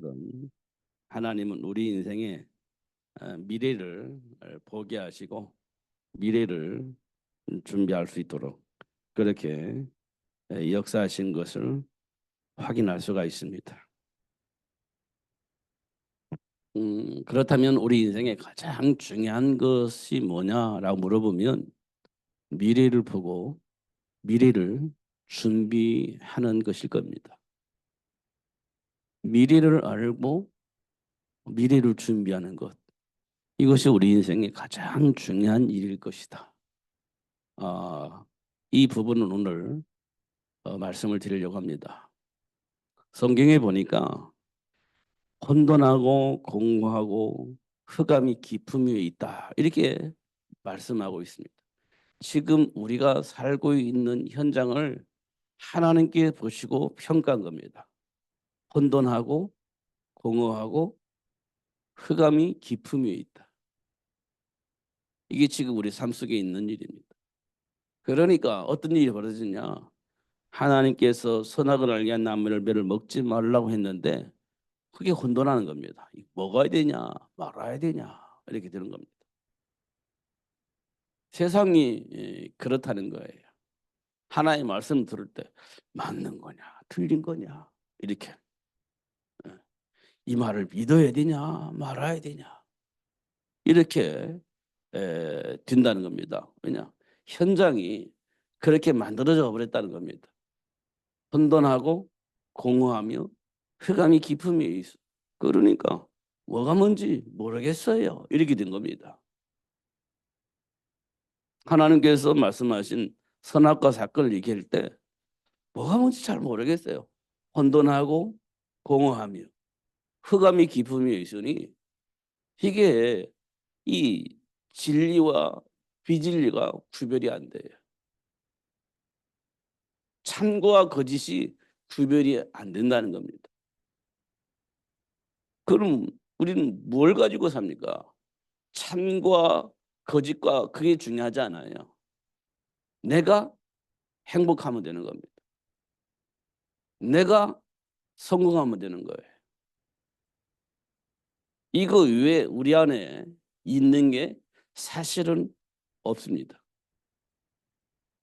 것처럼 하나님은 우리 인생의 미래를 보게 하시고 미래를 준비할 수 있도록 그렇게 역사하신 것을 확인할 수가 있습니다. 그렇다면 우리 인생의 가장 중요한 것이 뭐냐라고 물어보면 미래를 보고 미래를 준비하는 것일 겁니다. 미래를 알고 미래를 준비하는 것. 이것이 우리 인생의 가장 중요한 일일 것이다. 이 부분은 오늘 말씀을 드리려고 합니다. 성경에 보니까 혼돈하고 공허하고 흑암이 깊음 위에 있다. 이렇게 말씀하고 있습니다. 지금 우리가 살고 있는 현장을 하나님께 보시고 평가한 겁니다. 혼돈하고 공허하고 흑암이 깊음 위에 있다. 이게 지금 우리 삶 속에 있는 일입니다. 그러니까 어떤 일이 벌어지냐? 하나님께서 선악을 알게 한 나무를 매를 먹지 말라고 했는데 그게 혼돈하는 겁니다. 먹어야 되냐 말아야 되냐 이렇게 되는 겁니다. 세상이 그렇다는 거예요. 하나의 말씀 들을 때 맞는 거냐 틀린 거냐 이렇게 이 말을 믿어야 되냐 말아야 되냐 이렇게 된다는 겁니다. 왜냐? 현장이 그렇게 만들어져 버렸다는 겁니다. 혼돈하고 공허하며 흑암이 깊음이 있어. 그러니까 뭐가 뭔지 모르겠어요. 이렇게 된 겁니다. 하나님께서 말씀하신 선악과 사건을 얘기할 때 뭐가 뭔지 잘 모르겠어요. 혼돈하고 공허하며 흑암이 깊음이 있으니 이게 이 진리와 비진리가 구별이 안 돼요. 참과 거짓이 구별이 안 된다는 겁니다. 그럼 우리는 뭘 가지고 삽니까? 참과 거짓과 그게 중요하지 않아요. 내가 행복하면 되는 겁니다. 내가 성공하면 되는 거예요. 이거 외에 우리 안에 있는 게 사실은 없습니다.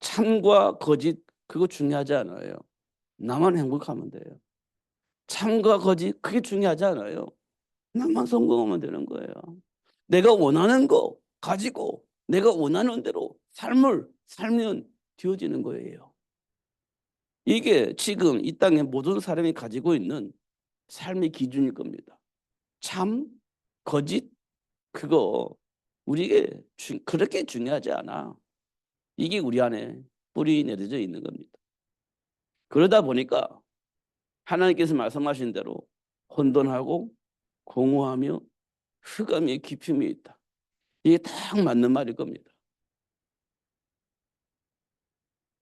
참과 거짓 그거 중요하지 않아요. 나만 행복하면 돼요. 참과 거짓 그게 중요하지 않아요. 나만 성공하면 되는 거예요. 내가 원하는 거 가지고 내가 원하는 대로 삶을 살면 되어지는 거예요. 이게 지금 이 땅의 모든 사람이 가지고 있는 삶의 기준일 겁니다. 참, 거짓 그거 우리에게 그렇게 중요하지 않아. 이게 우리 안에 뿌리 내려져 있는 겁니다. 그러다 보니까 하나님께서 말씀하신 대로 혼돈하고 공허하며 흑암의 깊음이 있다. 이게 딱 맞는 말일 겁니다.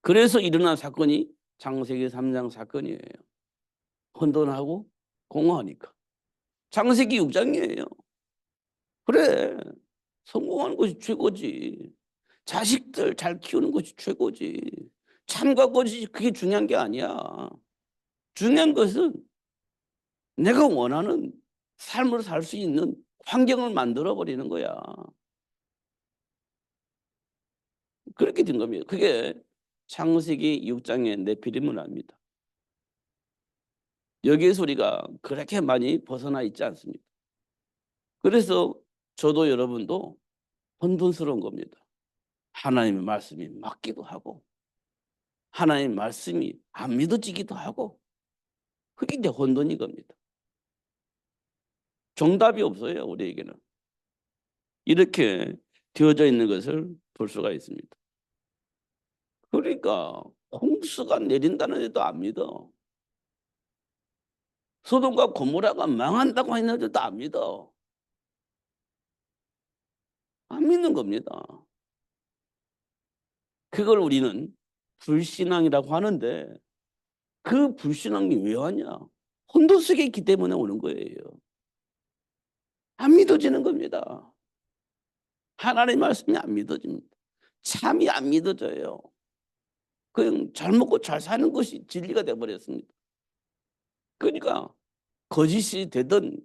그래서 일어난 사건이 창세기 3장 사건이에요. 혼돈하고 공허하니까. 창세기 6장이에요. 그래. 성공하는 것이 최고지. 자식들 잘 키우는 것이 최고지. 참과 거짓이 그게 중요한 게 아니야. 중요한 것은 내가 원하는 삶을 살 수 있는 환경을 만들어 버리는 거야. 그렇게 된 겁니다. 그게 창세기 6장의 네피림을 압니다. 여기에서 우리가 그렇게 많이 벗어나 있지 않습니다. 그래서 저도 여러분도 혼돈스러운 겁니다. 하나님의 말씀이 맞기도 하고 하나님의 말씀이 안 믿어지기도 하고 그게 이제 혼돈인 겁니다. 정답이 없어요. 우리에게는. 이렇게 되어져 있는 것을 볼 수가 있습니다. 그러니까 홍수가 내린다는 데도 안 믿어. 소돔과 고모라가 망한다고 했는데도 안 믿어. 안 믿는 겁니다. 그걸 우리는 불신앙이라고 하는데 그 불신앙이 왜 왔냐? 혼돈 속에 있기 때문에 오는 거예요. 안 믿어지는 겁니다. 하나님의 말씀이 안 믿어집니다. 참이 안 믿어져요. 그냥 잘 먹고 잘 사는 것이 진리가 되어버렸습니다. 그러니까 거짓이 되든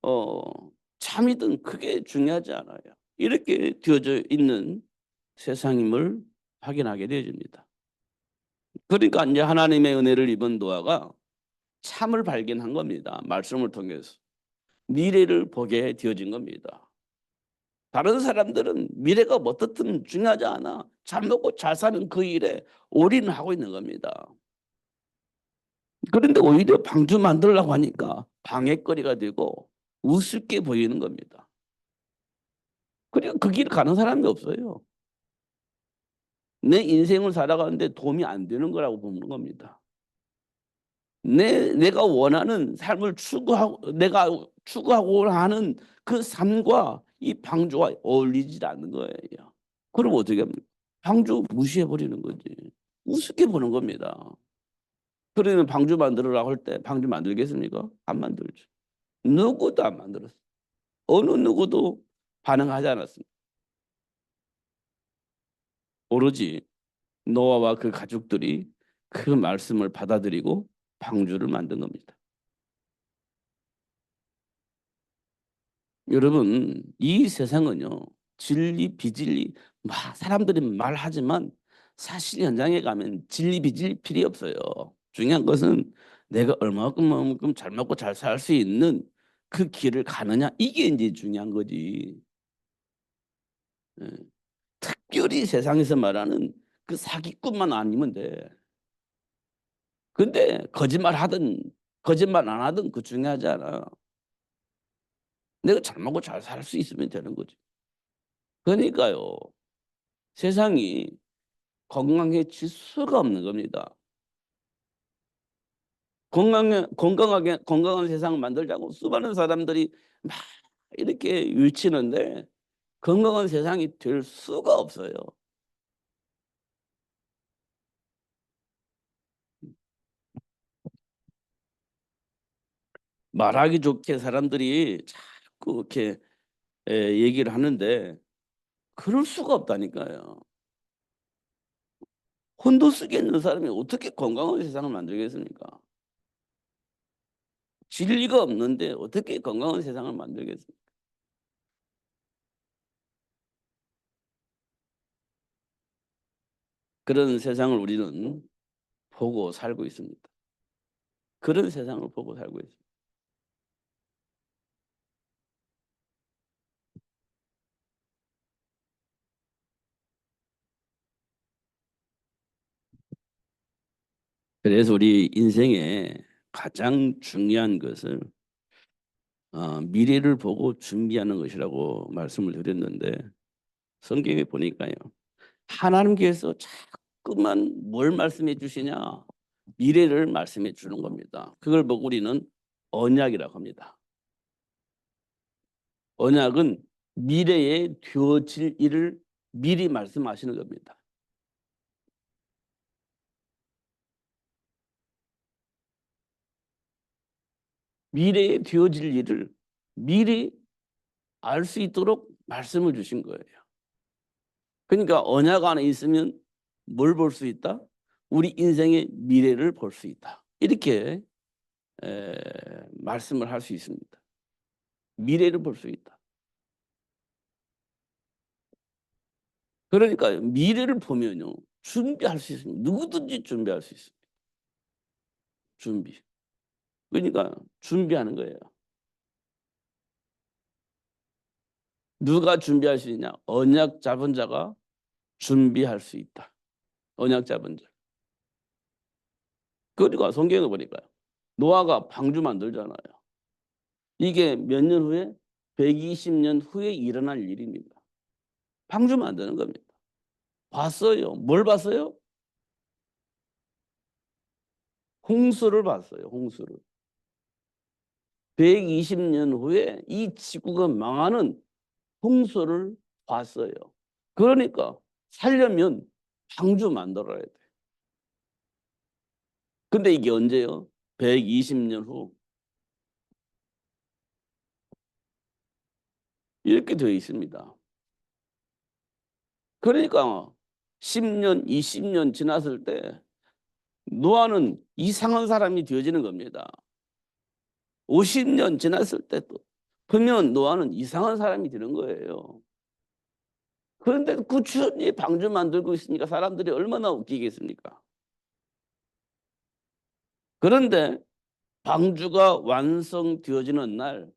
어, 참이든 그게 중요하지 않아요. 이렇게 되어져 있는 세상임을 확인하게 되어집니다. 그러니까 이제 하나님의 은혜를 입은 노아가 참을 발견한 겁니다. 말씀을 통해서 미래를 보게 되어진 겁니다. 다른 사람들은 미래가 어떻든 중요하지 않아. 잘 먹고 잘 사는 그 일에 올인하고 있는 겁니다. 그런데 오히려 방주 만들려고 하니까 방해거리가 되고 우습게 보이는 겁니다. 그리고 그 길 가는 사람이 없어요. 내 인생을 살아가는데 도움이 안 되는 거라고 보는 겁니다. 내가 원하는 삶을 추구하고 내가 추구하고 하는 그 삶과 이 방주와 어울리지 않는 거예요. 그럼 어떻게 합니까? 방주 무시해 버리는 거지. 우습게 보는 겁니다. 그러면 방주 만들으라고 할 때 방주 만들겠습니까? 안 만들죠. 누구도 안 만들었어. 어느 누구도 반응하지 않았습니다. 오로지 노아와 그 가족들이 그 말씀을 받아들이고 방주를 만든 겁니다. 여러분, 이 세상은요, 진리, 비진리, 사람들이 말하지만 사실 현장에 가면 진리, 비진리 필요 없어요. 중요한 것은 내가 얼마만큼 잘 먹고 잘 살 수 있는 그 길을 가느냐, 이게 이제 중요한 거지. 예. 특별히 세상에서 말하는 그 사기꾼만 아니면 돼. 근데 거짓말 하든 거짓말 안 하든 그 중요하지 않아. 내가 잘 먹고 잘 살 수 있으면 되는 거지. 그러니까요. 세상이 건강해질 수가 없는 겁니다. 건강한 세상을 만들자고 수많은 사람들이 막 이렇게 외치는데 건강한 세상이 될 수가 없어요. 말하기 좋게 사람들이 자꾸 이렇게 얘기를 하는데 그럴 수가 없다니까요. 혼도 쓰게 있는 사람이 어떻게 건강한 세상을 만들겠습니까? 진리가 없는데 어떻게 건강한 세상을 만들겠습니까? 그런 세상을 우리는 보고 살고 있습니다. 그런 세상을 보고 살고 있습니다. 그래서 우리 인생에 가장 중요한 것은 미래를 보고 준비하는 것이라고 말씀을 드렸는데 성경에 보니까요. 하나님께서 자꾸만 뭘 말씀해 주시냐? 미래를 말씀해 주는 겁니다. 그걸 보고 우리는 언약이라고 합니다. 언약은 미래에 되어질 일을 미리 말씀하시는 겁니다. 미래에 되어질 일을 미리 알 수 있도록 말씀을 주신 거예요. 그러니까 언약 안에 있으면 뭘 볼 수 있다? 우리 인생의 미래를 볼 수 있다. 이렇게 말씀을 할 수 있습니다. 미래를 볼 수 있다. 그러니까 미래를 보면요. 준비할 수 있습니다. 누구든지 준비할 수 있습니다. 준비. 그러니까 준비하는 거예요. 누가 준비할 수 있냐? 언약 잡은 자가 준비할 수 있다. 언약 잡은 자. 그러니까 성경에 보니까요. 노아가 방주 만들잖아요. 이게 몇 년 후에 120년 후에 일어날 일입니다. 방주 만드는 겁니다. 봤어요. 뭘 봤어요? 홍수를 봤어요. 홍수를. 120년 후에 이 지구가 망하는 홍수를 봤어요. 그러니까 살려면 방주 만들어야 돼. 근데 이게 언제요? 120년 후. 이렇게 되어 있습니다. 그러니까 10년, 20년 지났을 때 노아는 이상한 사람이 되어지는 겁니다. 50년 지났을 때도 그러면 노아는 이상한 사람이 되는 거예요. 그런데 꾸준히 방주 만들고 있으니까 사람들이 얼마나 웃기겠습니까? 그런데 방주가 완성되어지는 날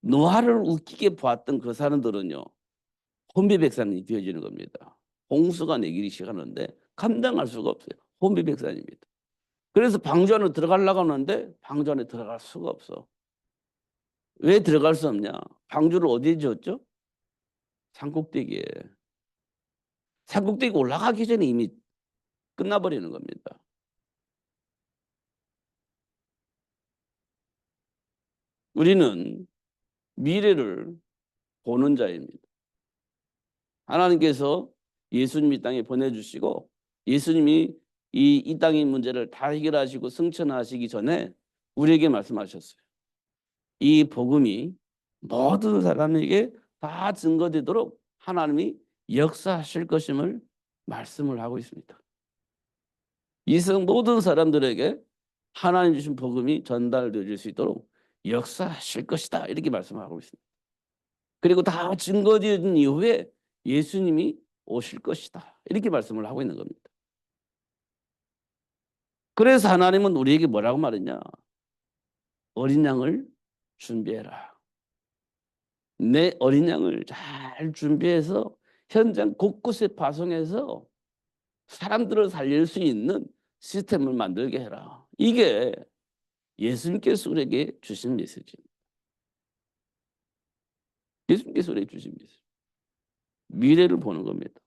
노아를 웃기게 보았던 그 사람들은요, 혼비백산이 되어지는 겁니다. 홍수가 내리기 시작하는데 감당할 수가 없어요. 혼비백산입니다. 그래서 방주 안으로 들어가려고 하는데 방주 안에 들어갈 수가 없어. 왜 들어갈 수 없냐? 방주를 어디에 지었죠? 산꼭대기에. 산꼭대기 올라가기 전에 이미 끝나버리는 겁니다. 우리는 미래를 보는 자입니다. 하나님께서 예수님 이 땅에 보내주시고 예수님이 이 땅의 문제를 다 해결하시고 승천하시기 전에 우리에게 말씀하셨어요. 이 복음이 모든 사람에게 다 증거되도록 하나님이 역사하실 것임을 말씀을 하고 있습니다. 이 세상 모든 사람들에게 하나님 주신 복음이 전달되어질 수 있도록 역사하실 것이다 이렇게 말씀하고 있습니다. 그리고 다 증거되어진 이후에 예수님이 오실 것이다 이렇게 말씀을 하고 있는 겁니다. 그래서 하나님은 우리에게 뭐라고 말했냐? 어린 양을 준비해라. 내 어린 양을 잘 준비해서 현장 곳곳에 파송해서 사람들을 살릴 수 있는 시스템을 만들게 해라. 이게 예수님께서 우리에게 주신 메시지입니다. 예수님께서 우리에게 주신 메시지. 미래를 보는 겁니다.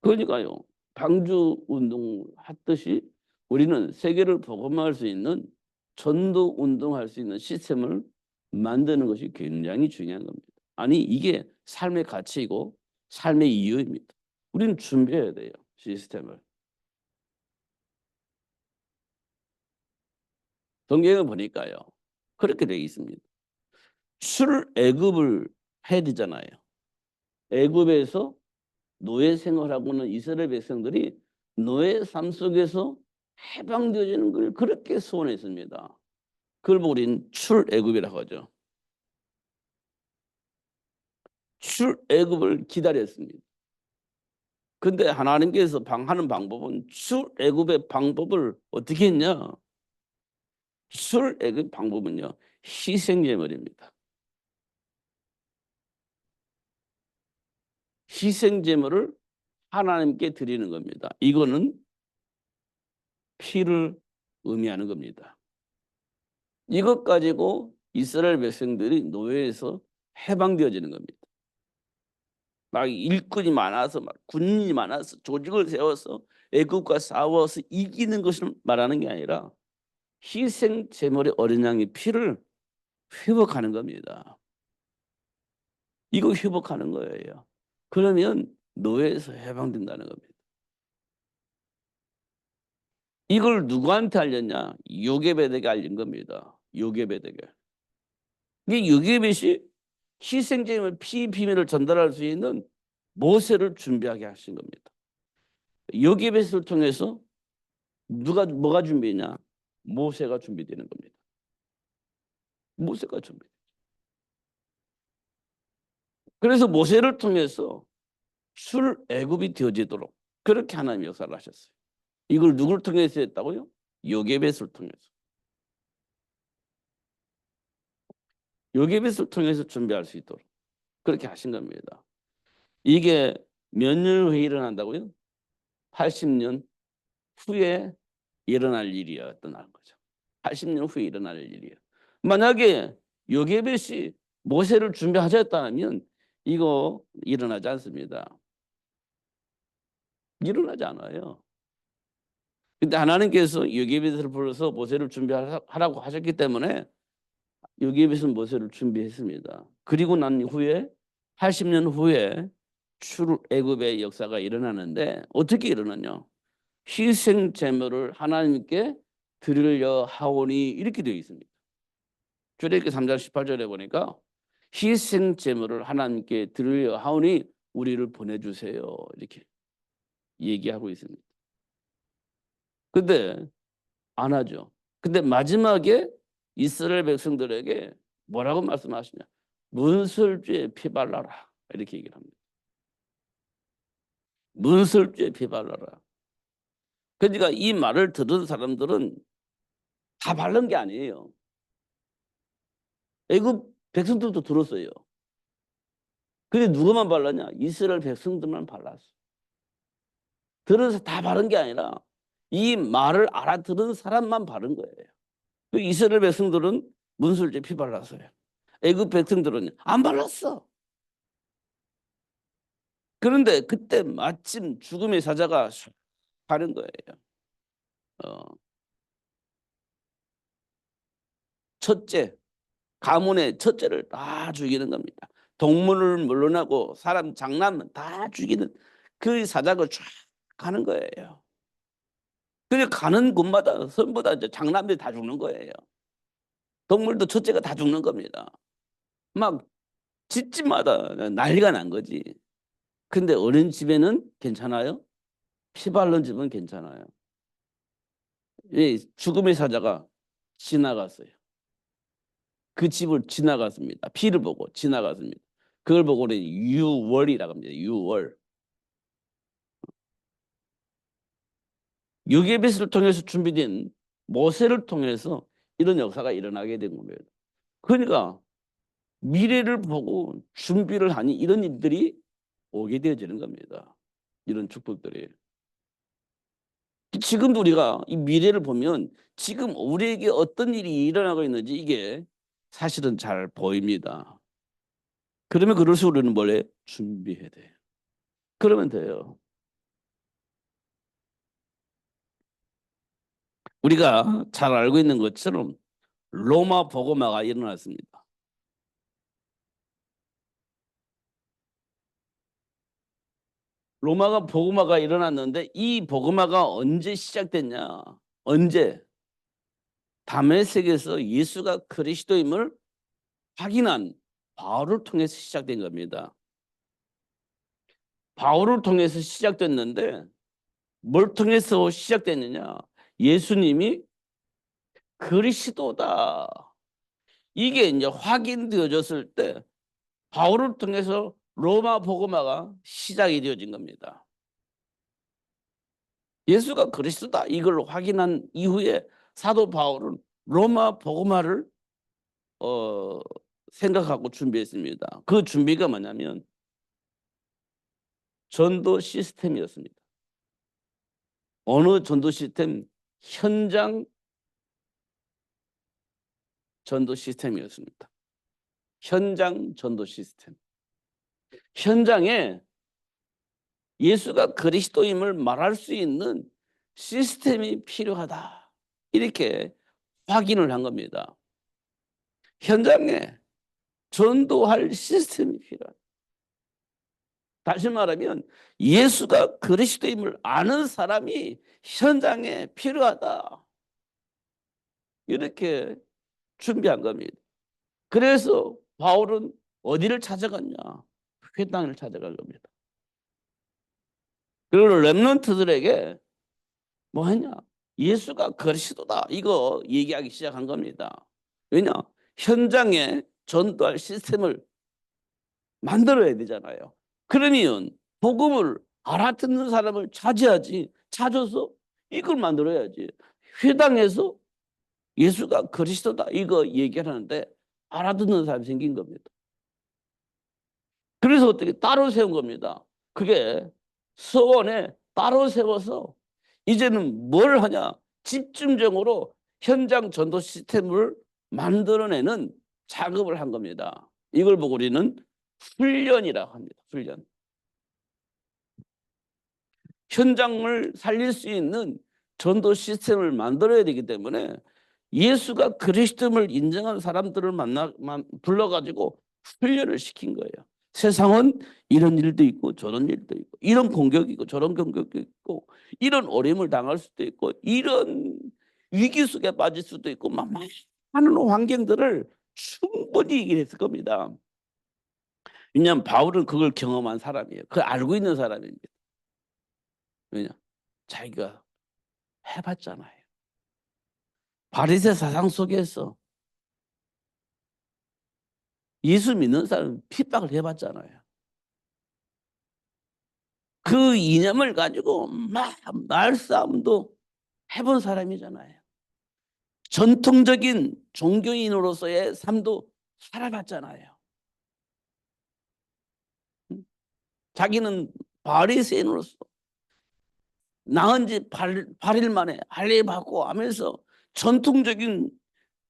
그러니까요. 방주 운동 하듯이 우리는 세계를 복음화할 수 있는 전도 운동할 수 있는 시스템을 만드는 것이 굉장히 중요한 겁니다. 아니 이게 삶의 가치이고 삶의 이유입니다. 우리는 준비해야 돼요. 시스템을. 성경을 보니까요. 그렇게 되어 있습니다. 출애굽을 해야 되잖아요. 애굽에서 노예 생활하고는 이스라엘 백성들이 노예 삶 속에서 해방되어지는 걸 그렇게 소원했습니다. 그걸 보고 우리는 출애굽이라고 하죠. 출애굽을 기다렸습니다. 근데 하나님께서 하는 방법은 출애굽의 방법을 어떻게 했냐? 출애굽 방법은요. 희생제물입니다. 희생제물을 하나님께 드리는 겁니다. 이거는 피를 의미하는 겁니다. 이것 가지고 이스라엘 백성들이 노예에서 해방되어지는 겁니다. 막 일꾼이 많아서 막 군인이 많아서 조직을 세워서 애국과 싸워서 이기는 것을 말하는 게 아니라 희생 제물의 어린 양의 피를 회복하는 겁니다. 이거 회복하는 거예요. 그러면 노예에서 해방된다는 겁니다. 이걸 누구한테 알렸냐? 요게벳에게 알린 겁니다. 요게벳에게. 이게 요게벳이 희생제물 피 비밀을 전달할 수 있는 모세를 준비하게 하신 겁니다. 요게벳을 통해서 뭐가 준비했냐? 모세가 준비되는 겁니다. 모세가 준비. 그래서 모세를 통해서 출애굽이 되어지도록 그렇게 하나님 역사를 하셨어요. 이걸 누굴 통해서 했다고요? 요게벳을 통해서. 요게벳을 통해서 준비할 수 있도록 그렇게 하신 겁니다. 이게 몇 년 후에 일어난다고요? 80년 후에 일어날 일이었던 거죠. 80년 후에 일어날 일이에요. 만약에 요게벳이 모세를 준비하셨다면 이거 일어나지 않습니다. 일어나지 않아요. 근데 하나님께서 요게벳을 불러서 모세를 준비하라고 하셨기 때문에 요게벳은 모세를 준비했습니다. 그리고 난 후에 80년 후에 출애굽의 역사가 일어나는데 어떻게 일어나냐? 희생 제물을 하나님께 드리려 하오니 이렇게 되어 있습니다. 출애굽기 3장 18절에 보니까 희생 제물을 하나님께 드리려 하오니 우리를 보내주세요 이렇게 얘기하고 있습니다. 근데 안 하죠. 근데 마지막에 이스라엘 백성들에게 뭐라고 말씀하시냐? 문설주에 피 발라라. 이렇게 얘기를 합니다. 문설주에 피 발라라. 그러니까 이 말을 들은 사람들은 다 바른 게 아니에요. 애굽 백성들도 들었어요. 근데 누구만 발랐냐? 이스라엘 백성들만 발랐어. 들어서 다 바른 게 아니라 이 말을 알아들은 사람만 바른 거예요. 그 이스라엘 백성들은 문술제 피 발랐어요. 애굽 백성들은 안 발랐어. 그런데 그때 마침 죽음의 사자가 가는 거예요. 어, 첫째, 가문의 첫째를 다 죽이는 겁니다. 동물을 물러나고 사람 장남은 다 죽이는 그 사자가 쫙 가는 거예요. 그냥 가는 곳마다 전부 다 이제 장남들이 다 죽는 거예요. 동물도 첫째가 다 죽는 겁니다. 막 집집마다 난리가 난 거지. 근데 어린 집에는 괜찮아요? 피 바른 집은 괜찮아요. 이 죽음의 사자가 지나갔어요. 그 집을 지나갔습니다. 피를 보고 지나갔습니다. 그걸 보고는 유월이라고 합니다. 유월. 유괴빗을 통해서 준비된 모세를 통해서 이런 역사가 일어나게 된 겁니다. 그러니까 미래를 보고 준비를 하니 이런 일들이 오게 되어지는 겁니다. 이런 축복들이. 지금도 우리가 이 미래를 보면 지금 우리에게 어떤 일이 일어나고 있는지 이게 사실은 잘 보입니다. 그러면 그럴수록 우리는 뭘 해? 준비해야 돼요. 그러면 돼요. 우리가 잘 알고 있는 것처럼 로마 복음화가 일어났습니다. 로마가 복음화가 일어났는데 이 복음화가 언제 시작됐냐? 언제? 다메섹에서 예수가 그리스도임을 확인한 바울을 통해서 시작된 겁니다. 바울을 통해서 시작됐는데 뭘 통해서 시작됐느냐? 예수님이 그리스도다. 이게 이제 확인되어졌을 때 바울을 통해서 로마 복음화가 시작이 되어진 겁니다. 예수가 그리스도다 이걸 확인한 이후에 사도 바울은 로마 복음화를 생각하고 준비했습니다. 그 준비가 뭐냐면 전도 시스템이었습니다. 어느 전도 시스템? 현장 전도 시스템이었습니다. 현장 전도 시스템. 현장에 예수가 그리스도임을 말할 수 있는 시스템이 필요하다. 이렇게 확인을 한 겁니다. 현장에 전도할 시스템이 필요하다. 다시 말하면 예수가 그리스도임을 아는 사람이 현장에 필요하다. 이렇게 준비한 겁니다. 그래서 바울은 어디를 찾아갔냐? 회당을 찾아간 겁니다. 그리고 렘넌트들에게 뭐 했냐? 예수가 그리스도다. 이거 얘기하기 시작한 겁니다. 왜냐? 현장에 전도할 시스템을 만들어야 되잖아요. 그러면 복음을 알아듣는 사람을 찾아야지. 찾아서 이걸 만들어야지. 회당에서 예수가 그리스도다. 이거 얘기하는데 알아듣는 사람이 생긴 겁니다. 그래서 어떻게 따로 세운 겁니다. 그게 서원에 따로 세워서 이제는 뭘 하냐? 집중적으로 현장 전도 시스템을 만들어내는 작업을 한 겁니다. 이걸 보고 우리는 훈련이라고 합니다. 훈련. 현장을 살릴 수 있는 전도 시스템을 만들어야 되기 때문에 예수가 그리스도를 인정한 사람들을 불러가지고 훈련을 시킨 거예요. 세상은 이런 일도 있고 저런 일도 있고 이런 공격이 있고 저런 공격이 있고 이런 어려움을 당할 수도 있고 이런 위기 속에 빠질 수도 있고 막 많은 환경들을 충분히 얘기했을 겁니다. 왜냐하면 바울은 그걸 경험한 사람이에요. 그걸 알고 있는 사람입니다. 왜냐? 자기가 해봤잖아요. 바리새 사상 속에서 예수 믿는 사람 핍박을 해봤잖아요. 그 이념을 가지고 막 말싸움도 해본 사람이잖아요. 전통적인 종교인으로서의 삶도 살아봤잖아요. 자기는 바리새인으로서 나은 지 8일 만에 할례 받고 하면서 전통적인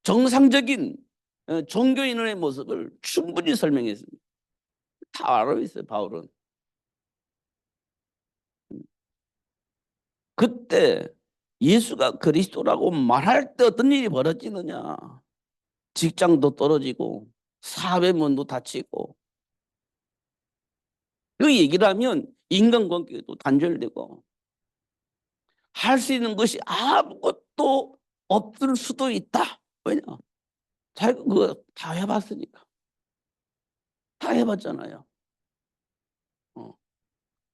정상적인 종교인의 모습을 충분히 설명했습니다. 다 알고 있어요, 바울은. 그때 예수가 그리스도라고 말할 때 어떤 일이 벌어지느냐. 직장도 떨어지고 사회 문도 닫히고 그 얘기를 하면 인간관계도 단절되고 할 수 있는 것이 아무것도 없을 수도 있다. 왜냐? 자기가 그거 다 해봤으니까. 다 해봤잖아요. 어.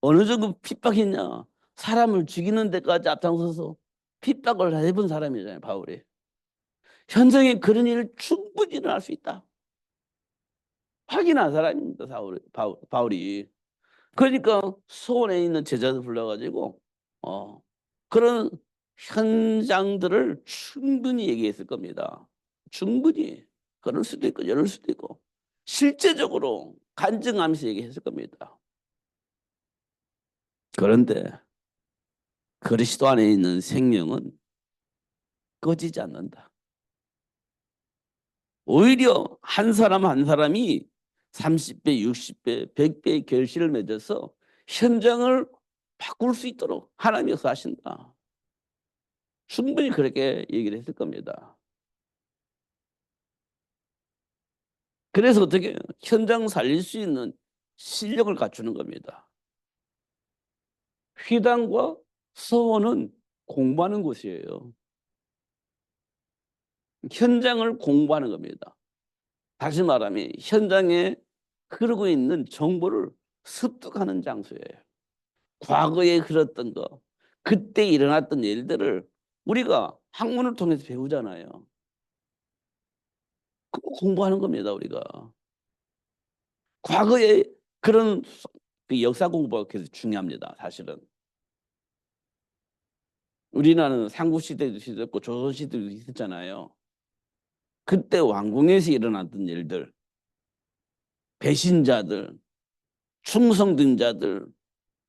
어느 정도 핍박했냐? 사람을 죽이는 데까지 앞장서서 핍박을 해본 사람이잖아요, 바울이. 현장에 그런 일을 충분히 일어날 수 있다. 확인한 사람입니다, 바울이. 그러니까 소원에 있는 제자들 불러가지고 그런 현장들을 충분히 얘기했을 겁니다. 충분히. 그럴 수도 있고 이럴 수도 있고 실제적으로 간증하면서 얘기했을 겁니다. 그런데 그리스도 안에 있는 생명은 꺼지지 않는다. 오히려 한 사람 한 사람이 30배, 60배, 100배의 결실을 맺어서 현장을 바꿀 수 있도록 하나님이 역사하신다. 충분히 그렇게 얘기를 했을 겁니다. 그래서 어떻게 현장 살릴 수 있는 실력을 갖추는 겁니다. 휘당과 서원은 공부하는 곳이에요. 현장을 공부하는 겁니다. 다시 말하면 현장에 흐르고 있는 정보를 습득하는 장소예요. 과거에 그랬던 거, 그때 일어났던 일들을 우리가 학문을 통해서 배우잖아요. 그거 공부하는 겁니다, 우리가. 과거에 그런 그 역사 공부가 그래서 중요합니다, 사실은. 우리나라는 삼국시대도 있었고 조선시대도 있었잖아요. 그때 왕궁에서 일어났던 일들, 배신자들, 충성된 자들,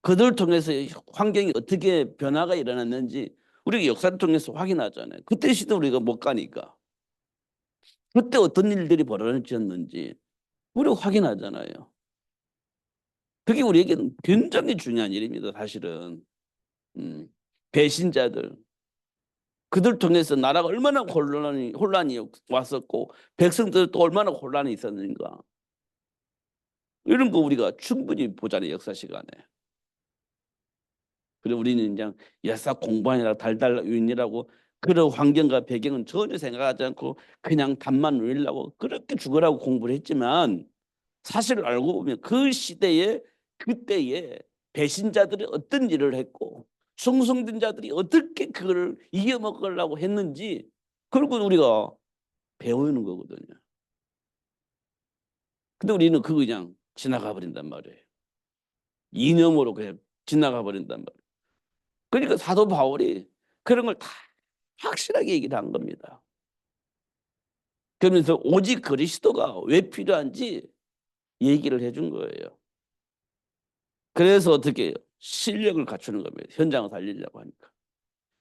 그들 통해서 환경이 어떻게 변화가 일어났는지 우리가 역사를 통해서 확인하잖아요. 그때 시대 우리가 못 가니까. 그때 어떤 일들이 벌어졌는지 우리가 확인하잖아요. 그게 우리에게는 굉장히 중요한 일입니다, 사실은. 배신자들, 그들 통해서 나라가 얼마나 혼란이 왔었고 백성들도 얼마나 혼란이 있었는가. 이런 거 우리가 충분히 보잖아요, 역사 시간에. 그리고 우리는 그냥 역사 공부하느라 달달 유인이라고 그런 환경과 배경은 전혀 생각하지 않고 그냥 답만 외우려고 그렇게 죽으라고 공부를 했지만 사실 알고 보면 그 시대에 그때에 배신자들이 어떤 일을 했고 충성된 자들이 어떻게 그걸 이겨먹으려고 했는지 그걸 우리가 배우는 거거든요. 근데 우리는 그거 그냥 지나가 버린단 말이에요. 이념으로 그냥 지나가 버린단 말이에요. 그러니까 사도 바울이 그런 걸 다 확실하게 얘기를 한 겁니다. 그러면서 오직 그리스도가 왜 필요한지 얘기를 해준 거예요. 그래서 어떻게 해요? 실력을 갖추는 겁니다. 현장을 살리려고 하니까.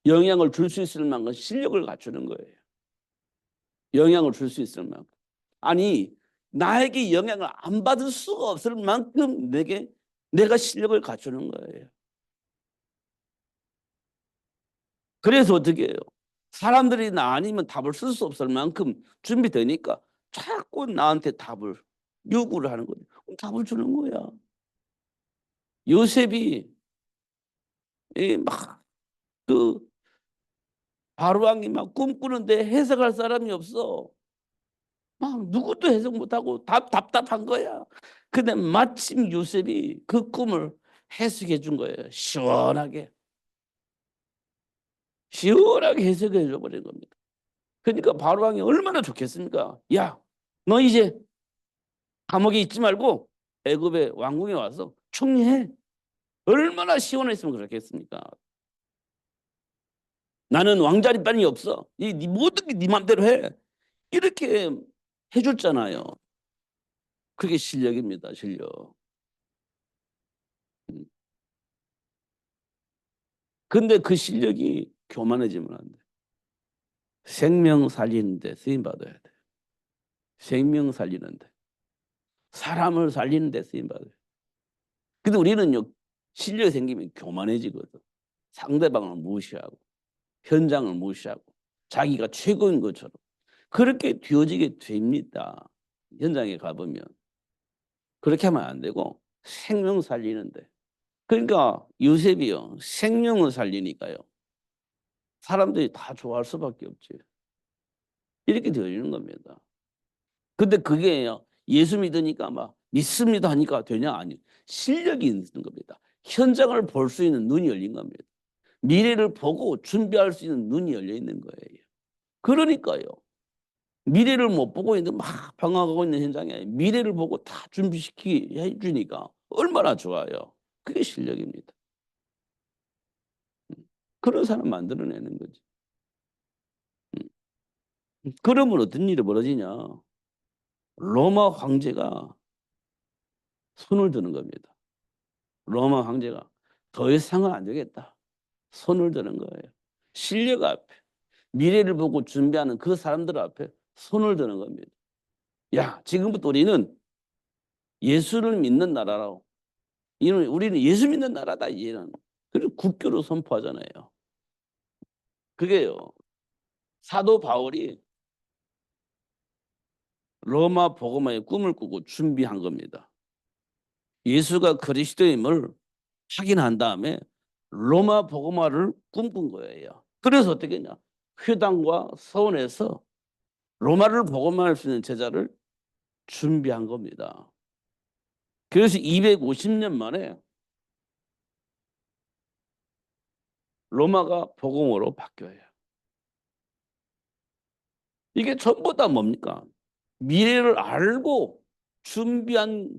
영향을 줄 수 있을 만큼 실력을 갖추는 거예요. 영향을 줄 수 있을 만큼. 아니 나에게 영향을 안 받을 수가 없을 만큼 내가 실력을 갖추는 거예요. 그래서 어떻게 해요? 사람들이 나 아니면 답을 쓸 수 없을 만큼 준비되니까 자꾸 나한테 답을 요구를 하는 거예요. 답을 주는 거야. 요셉이 막그 바로왕이 막 꿈꾸는데 해석할 사람이 없어. 막 누구도 해석 못하고 답답한 거야. 근데 마침 요셉이 그 꿈을 해석해 준 거예요. 시원하게. 시원하게 해석해 줘버린 겁니다. 그러니까 바로왕이 얼마나 좋겠습니까? 야, 너 이제 감옥에 있지 말고 애굽의 왕궁에 와서 총리해. 얼마나 시원했으면 그렇겠습니까? 나는 왕자리빨이 없어. 네 모든 게 네 맘대로 해. 이렇게 해줬잖아요. 그게 실력입니다. 실력. 근데 그 실력이 교만해지면 안 돼. 생명 살리는데 쓰임 받아야 돼. 생명 살리는데. 사람을 살리는데 쓰임 받아요. 근데 우리는요, 실력이 생기면 교만해지거든. 상대방을 무시하고, 현장을 무시하고, 자기가 최고인 것처럼. 그렇게 되어지게 됩니다. 현장에 가보면. 그렇게 하면 안 되고, 생명 살리는데. 그러니까 요셉이요, 생명을 살리니까요. 사람들이 다 좋아할 수밖에 없지. 이렇게 되어지는 겁니다. 근데 그게요, 예수 믿으니까 막 믿습니다 하니까 되냐? 아니, 실력이 있는 겁니다. 현장을 볼 수 있는 눈이 열린 겁니다. 미래를 보고 준비할 수 있는 눈이 열려 있는 거예요. 그러니까요, 미래를 못 보고 있는데 막 방황하고 있는 현장에 미래를 보고 다 준비시키게 해주니까 얼마나 좋아요. 그게 실력입니다. 그런 사람 만들어내는 거지. 그러면 어떤 일이 벌어지냐? 로마 황제가 손을 드는 겁니다. 로마 황제가 더 이상은 안 되겠다. 손을 드는 거예요. 실력 앞에, 미래를 보고 준비하는 그 사람들 앞에 손을 드는 겁니다. 야, 지금부터 우리는 예수를 믿는 나라라고. 우리는 예수 믿는 나라다, 이제는. 그리고 국교를 선포하잖아요. 그게요, 사도 바울이 로마 복음화의 꿈을 꾸고 준비한 겁니다. 예수가 그리스도임을 확인한 다음에 로마 복음화를 꿈꾼 거예요. 그래서 어떻게 했냐? 회당과 서원에서 로마를 복음화할 수 있는 제자를 준비한 겁니다. 그래서 250년 만에 로마가 복음으로 바뀌어요. 이게 전부 다 뭡니까? 미래를 알고 준비한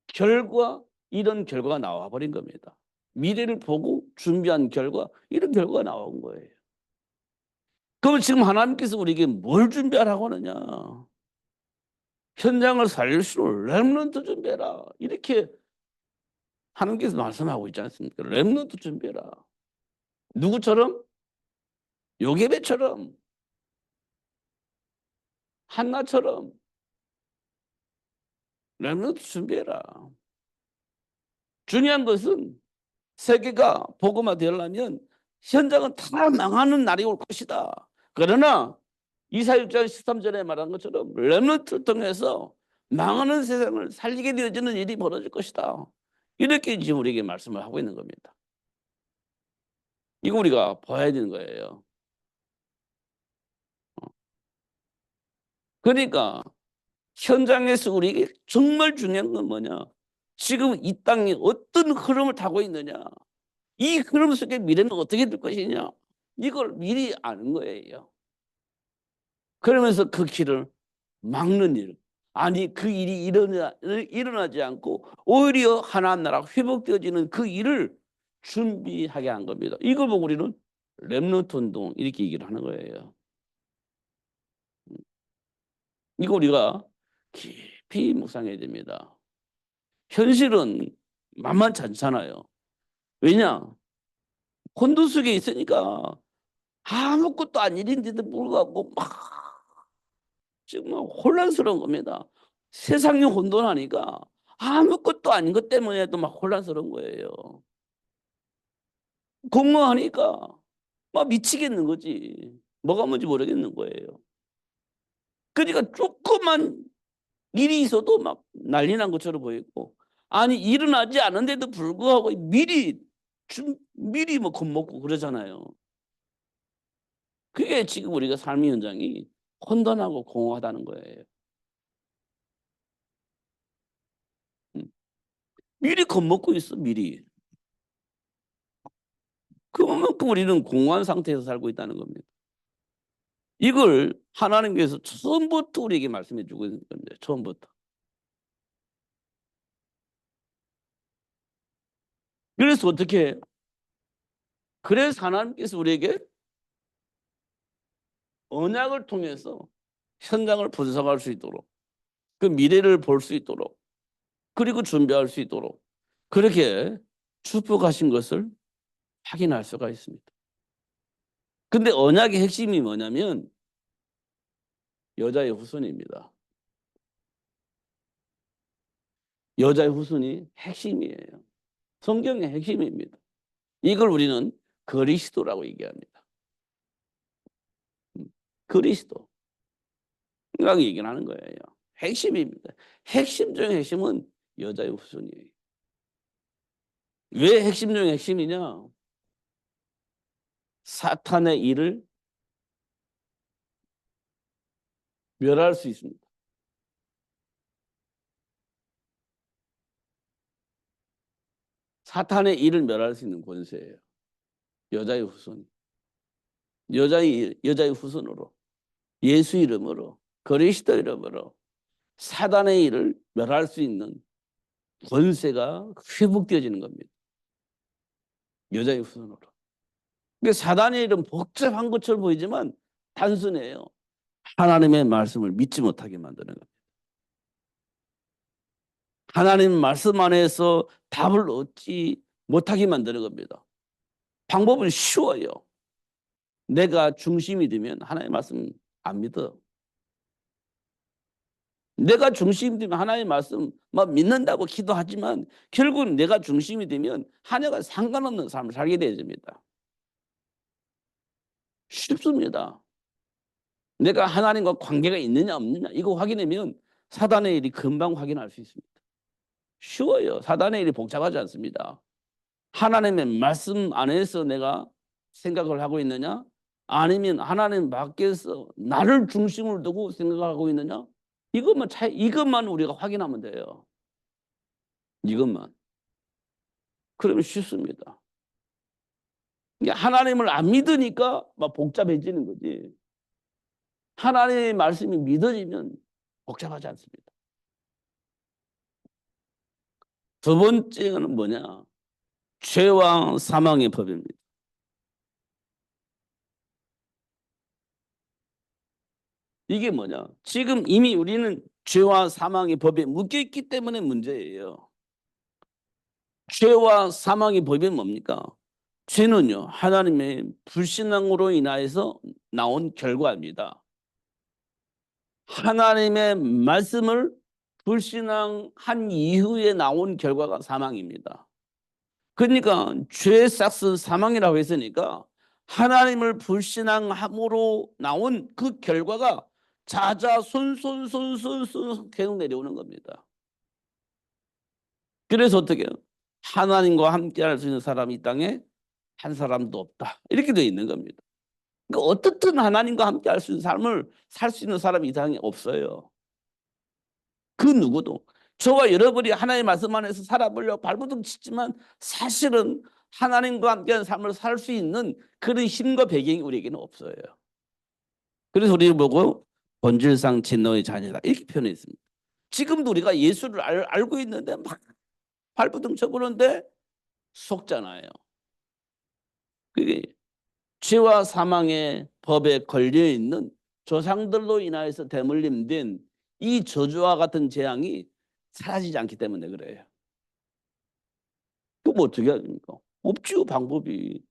결과, 이런 결과가 나와버린 겁니다. 미래를 보고 준비한 결과, 이런 결과가 나온 거예요. 그럼 지금 하나님께서 우리에게 뭘 준비하라고 하느냐? 현장을 살릴 수 있는 렘넌트 준비해라. 이렇게 하나님께서 말씀하고 있지 않습니까? 렘넌트 준비해라. 누구처럼? 요게벳처럼, 한나처럼 렘넌트 준비해라. 중요한 것은 세계가 복음화 되려면 현장은 다 망하는 날이 올 것이다. 그러나 이사야 6장 13절에 말한 것처럼 렘넌트를 통해서 망하는 세상을 살리게 되어지는 일이 벌어질 것이다. 이렇게 지금 우리에게 말씀을 하고 있는 겁니다. 이거 우리가 봐야 되는 거예요. 그러니까 현장에서 우리에게 정말 중요한 건 뭐냐? 지금 이 땅이 어떤 흐름을 타고 있느냐? 이 흐름 속에 미래는 어떻게 될 것이냐? 이걸 미리 아는 거예요. 그러면서 그 길을 막는 일. 아니, 그 일이 일어나지 않고 오히려 하나님 나라가 회복되어지는 그 일을 준비하게 한 겁니다. 이걸 보고 우리는 렘넌트 운동 이렇게 얘기를 하는 거예요. 이거 우리가 깊이 묵상해야 됩니다. 현실은 만만치 않잖아요. 왜냐? 혼돈 속에 있으니까 아무것도 아닌 일인데도 불구하고 막 정말 혼란스러운 겁니다. 세상이 혼돈하니까 아무것도 아닌 것 때문에도 막 혼란스러운 거예요. 공허하니까 막 미치겠는 거지. 뭐가 뭔지 모르겠는 거예요. 그러니까 조그만 일이 있어도 막 난리 난 것처럼 보이고, 아니 일어나지 않은데도 불구하고 미리 뭐 겁먹고 그러잖아요. 그게 지금 우리가 삶의 현장이 혼돈하고 공허하다는 거예요. 미리 겁먹고 있어, 미리. 그만큼 우리는 공허한 상태에서 살고 있다는 겁니다. 이걸 하나님께서 처음부터 우리에게 말씀해 주고 있는 건데, 처음부터. 그래서 어떻게 해요? 그래서 하나님께서 우리에게 언약을 통해서 현장을 분석할 수 있도록, 그 미래를 볼 수 있도록, 그리고 준비할 수 있도록 그렇게 축복하신 것을 확인할 수가 있습니다. 근데 언약의 핵심이 뭐냐면 여자의 후손입니다. 여자의 후손이 핵심이에요. 성경의 핵심입니다. 이걸 우리는 그리스도라고 얘기합니다. 그리스도. 라고 얘기를 하는 거예요. 핵심입니다. 핵심 중의 핵심은 여자의 후손이에요. 왜 핵심 중의 핵심이냐? 사탄의 일을 멸할 수 있습니다. 사탄의 일을 멸할 수 있는 권세예요. 여자의 후손. 여자의 후손으로, 예수 이름으로, 그리스도 이름으로 사단의 일을 멸할 수 있는 권세가 회복되어지는 겁니다. 여자의 후손으로. 그러니까 사단의 일은 복잡한 것처럼 보이지만 단순해요. 하나님의 말씀을 믿지 못하게 만드는 겁니다. 하나님 말씀 안에서 답을 얻지 못하게 만드는 겁니다. 방법은 쉬워요. 내가 중심이 되면 하나님의 말씀 안 믿어. 내가 중심이 되면 하나님의 말씀 막 믿는다고 기도하지만 결국은 내가 중심이 되면 하나님과 상관없는 삶을 살게 되어집니다. 쉽습니다. 내가 하나님과 관계가 있느냐 없느냐 이거 확인하면 사단의 일이 금방 확인할 수 있습니다. 쉬워요. 사단의 일이 복잡하지 않습니다. 하나님의 말씀 안에서 내가 생각을 하고 있느냐 아니면 하나님 밖에서 나를 중심으로 두고 생각하고 있느냐 이것만 우리가 확인하면 돼요. 이것만. 그러면 쉽습니다. 하나님을 안 믿으니까 막 복잡해지는 거지. 하나님의 말씀이 믿어지면 복잡하지 않습니다. 두 번째는 뭐냐? 죄와 사망의 법입니다. 이게 뭐냐? 지금 이미 우리는 죄와 사망의 법에 묶여있기 때문에 문제예요. 죄와 사망의 법이 뭡니까? 죄는요, 하나님의 불신앙으로 인하여서 나온 결과입니다. 하나님의 말씀을 불신앙한 이후에 나온 결과가 사망입니다. 그러니까 죄 싹슨 사망이라고 했으니까 하나님을 불신앙함으로 나온 그 결과가 자자손손손손손 계속 내려오는 겁니다. 그래서 어떻게 해요? 하나님과 함께 할 수 있는 사람이 이 땅에 한 사람도 없다. 이렇게 되어 있는 겁니다. 그러니까 어떻든 하나님과 함께 할 수 있는 삶을 살 수 있는 사람이 이 땅에 없어요. 그 누구도. 저와 여러분이 하나님의 말씀 안에서 살아보려고 발버둥 치지만 사실은 하나님과 함께하는 삶을 살 수 있는 그런 힘과 배경이 우리에게는 없어요. 그래서 우리를 보고 본질상 진노의 자녀다 이렇게 표현했습니다. 지금도 우리가 예수를 알고 있는데 막 발버둥 쳐보는데 속잖아요. 그게 죄와 사망의 법에 걸려있는 조상들로 인하여서 대물림된 이 저주와 같은 재앙이 사라지지 않기 때문에 그래요. 그럼 어떻게 해야 됩니까? 없죠. 방법이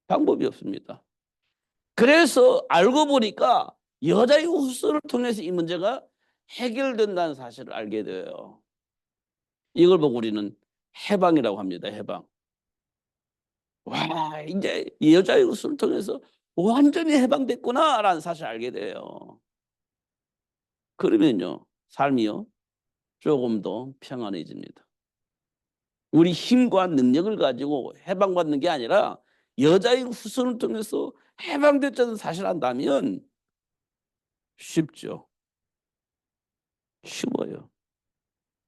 없습니다. 그래서 알고 보니까 여자의 후손을 통해서 이 문제가 해결된다는 사실을 알게 돼요. 이걸 보고 우리는 해방이라고 합니다. 해방. 와, 이제 여자의 후손을 통해서 완전히 해방됐구나라는 사실을 알게 돼요. 그러면요, 삶이요, 조금 더 평안해집니다. 우리 힘과 능력을 가지고 해방받는 게 아니라 여자의 후손을 통해서 해방됐다는 사실을 안다면 쉽죠. 쉬워요.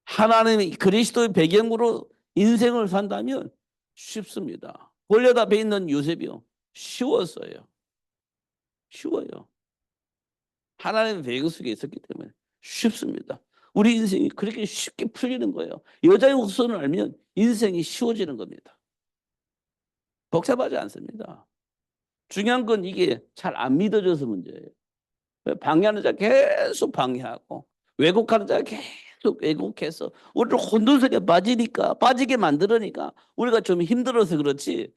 하나님의 그리스도의 배경으로 인생을 산다면 쉽습니다. 골리앗 앞에 있는 요셉이요, 쉬웠어요. 쉬워요. 하나님의 배경 속에 있었기 때문에 쉽습니다. 우리 인생이 그렇게 쉽게 풀리는 거예요. 여자의 후손을 알면 인생이 쉬워지는 겁니다. 복잡하지 않습니다. 중요한 건 이게 잘 안 믿어져서 문제예요. 방해하는 자 계속 방해하고 왜곡하는 자 계속 왜곡해서 우리를 혼돈속에 빠지게 만들으니까 우리가 좀 힘들어서 그렇지,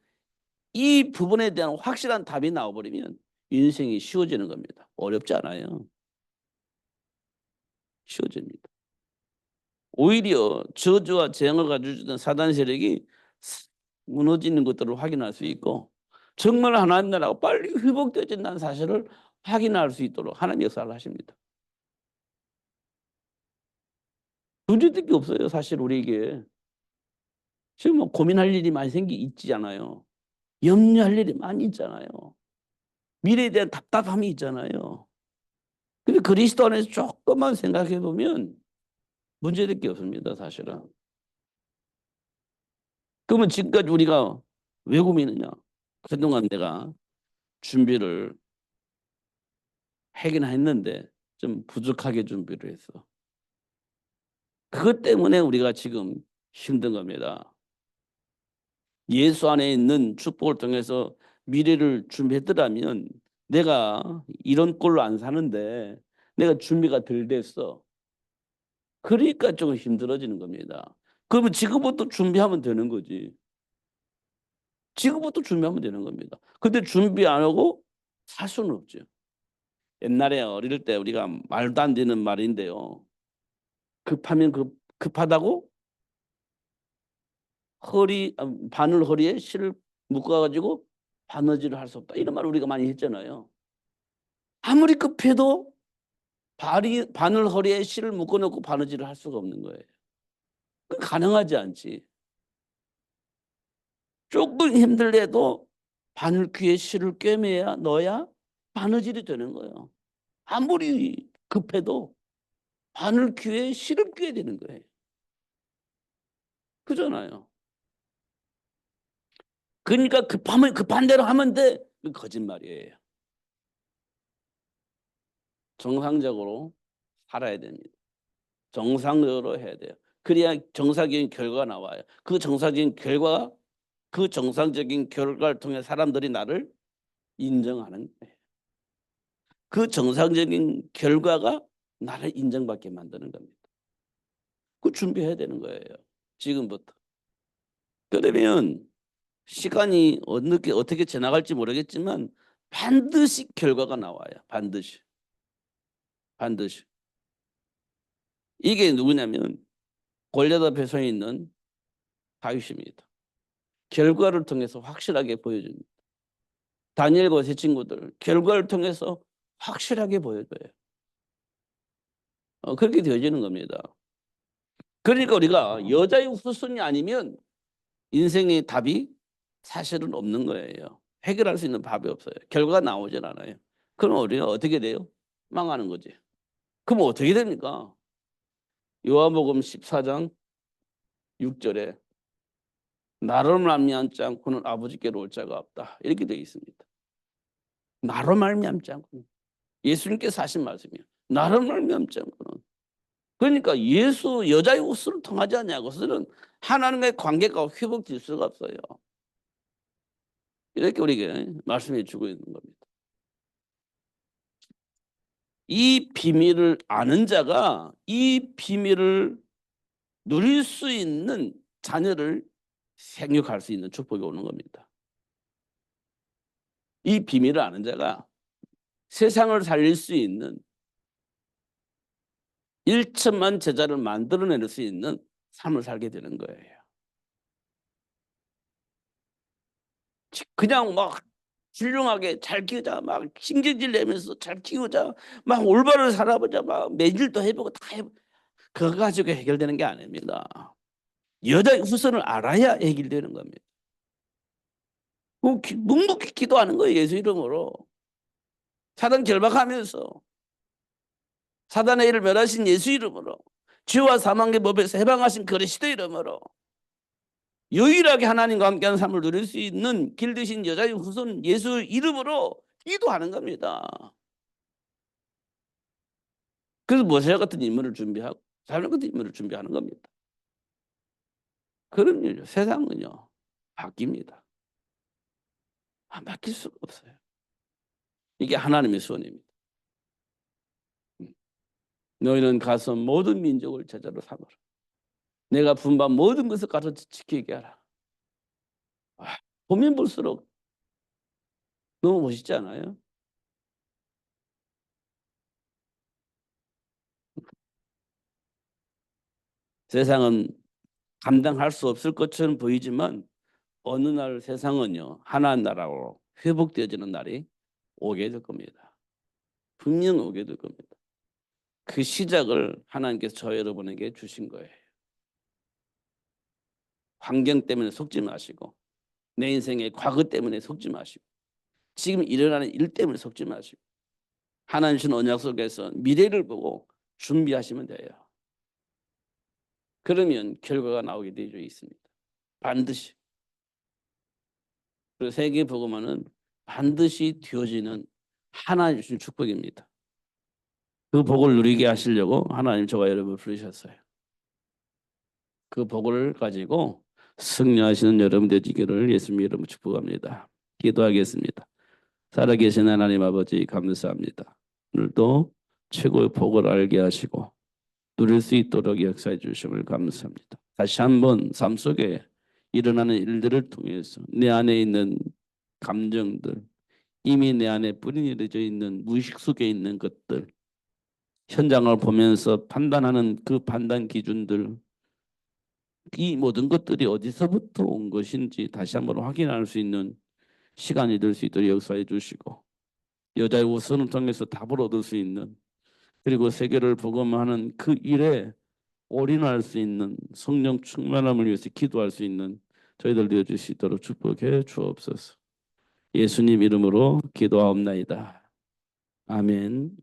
이 부분에 대한 확실한 답이 나와버리면 인생이 쉬워지는 겁니다. 어렵지 않아요. 쉬워집니다. 오히려 저주와 재앙을 가져주던 사단 세력이 무너지는 것들을 확인할 수 있고 정말 하나님 나라가 빨리 회복되어진다는 사실을 확인할 수 있도록 하나님 역사를 하십니다. 문제될 게 없어요. 사실 우리에게 지금 뭐 고민할 일이 많이 있잖아요. 염려할 일이 많이 있잖아요. 미래에 대한 답답함이 있잖아요. 근데 그리스도 안에서 조금만 생각해 보면 문제될 게 없습니다. 사실은. 그러면 지금까지 우리가 왜 고민했냐? 그동안 내가 준비를 하긴 했는데 좀 부족하게 준비를 했어. 그것 때문에 우리가 지금 힘든 겁니다. 예수 안에 있는 축복을 통해서 미래를 준비했더라면 내가 이런 꼴로 안 사는데 내가 준비가 덜 됐어. 그러니까 조금 힘들어지는 겁니다. 그러면 지금부터 준비하면 되는 거지. 지금부터 준비하면 되는 겁니다. 근데 준비 안 하고 살 수는 없죠. 옛날에 어릴 때 우리가 말도 안 되는 말인데요. 급하면 급하다고 바늘 허리에 실을 묶어가지고 바느질을 할 수 없다. 이런 말 우리가 많이 했잖아요. 아무리 급해도 바늘 허리에 실을 묶어놓고 바느질을 할 수가 없는 거예요. 그건 가능하지 않지. 조금 힘들래도 바늘 귀에 실을 꿰매야 넣어야 바느질이 되는 거예요. 아무리 급해도 바늘 귀에 실을 꿰야 되는 거예요. 그잖아요. 그러니까 급하면 급한 대로 하면 돼. 그 거짓말이에요. 정상적으로 살아야 됩니다. 정상적으로 해야 돼요. 그래야 정상적인 결과가 나와요. 그 정상적인 결과를 통해 사람들이 나를 인정하는 거예요. 그 정상적인 결과가 나를 인정받게 만드는 겁니다. 그 준비해야 되는 거예요. 지금부터. 그러면 시간이 어떻게 지나갈지 모르겠지만 반드시 결과가 나와요. 반드시. 이게 누구냐면 골리앗 앞에 서 있는 다윗입니다. 결과를 통해서 확실하게 보여줍니다. 다니엘과 세 친구들 결과를 통해서 확실하게 보여줘요. 그렇게 되어지는 겁니다. 그러니까 우리가 여자의 후손이 아니면 인생의 답이 사실은 없는 거예요. 해결할 수 있는 답이 없어요. 결과가 나오질 않아요. 그럼 우리가 어떻게 돼요? 망하는 거지. 그럼 어떻게 됩니까? 요한복음 14장 6절에 나로 말미암지 않고는 아버지께로 올 자가 없다. 이렇게 되어 있습니다. 나로 말미암지 않고는. 예수님께서 하신 말씀이에요. 나로 말미암지 않고는. 그러니까 여자의 후손을 통하지 않냐고서는 하나님과의 관계가 회복될 수가 없어요. 이렇게 우리에게 말씀해 주고 있는 겁니다. 이 비밀을 아는 자가 이 비밀을 누릴 수 있는 자녀를 생육할 수 있는 축복이 오는 겁니다. 이 비밀을 아는 자가 세상을 살릴 수 있는 1천만 제자를 만들어낼 수 있는 삶을 살게 되는 거예요. 그냥 막 훌륭하게 잘 키우자, 막 신경질 내면서 잘 키우자, 막 올바로 살아보자, 막 매질도 해보고 다 해보고 그거 가지고 해결되는 게 아닙니다. 여자의 후손을 알아야 해결되는 겁니다. 묵묵히 기도하는 거예요. 예수 이름으로. 사단 결박하면서 사단의 일을 멸하신 예수 이름으로 죄와 사망의 법에서 해방하신 그리스도 이름으로 유일하게 하나님과 함께하는 삶을 누릴 수 있는 길 되신 여자의 후손 예수 이름으로 기도하는 겁니다. 그래서 모세 같은 인물을 준비하고 삶의 끝 인물을 준비하는 겁니다. 그럼요. 세상은요. 바뀝니다. 바뀔 수가 없어요. 이게 하나님의 소원입니다. 너희는 가서 모든 민족을 제자로 삼으라. 내가 분반 모든 것을 가르쳐 지키게 하라. 보면 볼수록 너무 멋있지 않아요? 세상은 감당할 수 없을 것처럼 보이지만 어느 날 세상은요. 하나님 나라로 회복되어지는 날이 오게 될 겁니다. 분명 오게 될 겁니다. 그 시작을 하나님께서 저 여러분에게 주신 거예요. 환경 때문에 속지 마시고 내 인생의 과거 때문에 속지 마시고 지금 일어나는 일 때문에 속지 마시고 하나님 주신 언약 속에서 미래를 보고 준비하시면 돼요. 그러면 결과가 나오게 되어 있습니다. 반드시. 그리고 세계 복음화는 반드시 되어지는 하나님 주신 축복입니다. 그 복을 누리게 하시려고 하나님 저와 여러분을 부르셨어요. 그 복을 가지고 승리하시는 여러분 되시기를 예수님 이름으로 축복합니다. 기도하겠습니다. 살아계신 하나님 아버지 감사합니다. 오늘도 최고의 복을 알게 하시고 누릴 수 있도록 역사해 주심을 감사합니다. 다시 한번 삶 속에 일어나는 일들을 통해서 내 안에 있는 감정들, 이미 내 안에 뿌리내려져 있는 무의식 속에 있는 것들, 현장을 보면서 판단하는 그 판단 기준들, 이 모든 것들이 어디서부터 온 것인지 다시 한번 확인할 수 있는 시간이 될 수 있도록 역사해 주시고 여자의 우선을 통해서 답을 얻을 수 있는 그리고 세계를 복음하는 그 일에 올인할 수 있는 성령 충만함을 위해서 기도할 수 있는 저희들 되어 주시도록 축복해 주옵소서. 예수님 이름으로 기도하옵나이다. 아멘.